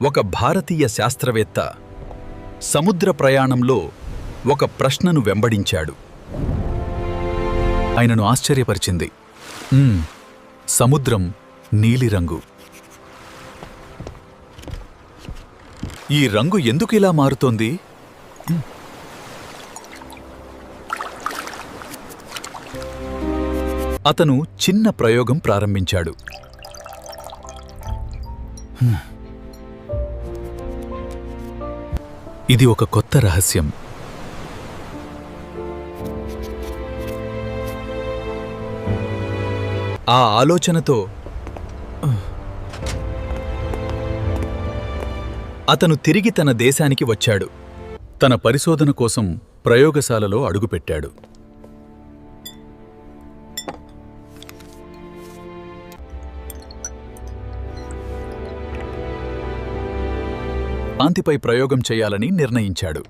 ఒక భారతీయ శాస్త్రవేత్త సముద్ర ప్రయాణంలో ఒక ప్రశ్నను వెంబడించాడు. ఆయనను ఆశ్చర్యపరిచింది. సముద్రం నీలిరంగు. ఈ రంగు ఎందుకు ఇలా మారుతోంది? అతను చిన్న ప్రయోగం ప్రారంభించాడు. ఇది ఒక కొత్త రహస్యం. ఆ ఆలోచనతో అతను తిరిగి తన దేశానికి వచ్చాడు. తన పరిశోధన కోసం ప్రయోగశాలలో అడుగుపెట్టాడు. కాంతిపై ప్రయోగం చేయాలని నిర్ణయించాడు.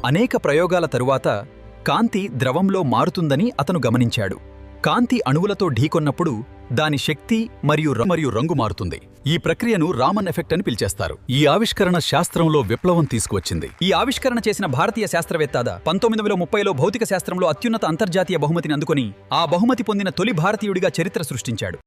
అనేక ప్రయోగాల తరువాత కాంతి ద్రవంలో మారుతుందని అతను గమనించాడు. కాంతి అణువులతో ఢీకొన్నప్పుడు దాని శక్తి మరియు రంగు మారుతుంది. ఈ ప్రక్రియను రామన్ ఎఫెక్ట్ అని పిలిచేస్తారు. ఈ ఆవిష్కరణ శాస్త్రంలో విప్లవం తీసుకువచ్చింది. ఈ ఆవిష్కరణ చేసిన భారతీయ శాస్త్రవేత్త 1930లో భౌతిక శాస్త్రంలో అత్యున్నత అంతర్జాతీయ బహుమతిని అందుకొని ఆ బహుమతి పొందిన తొలి భారతీయుడిగా చరిత్ర సృష్టించాడు.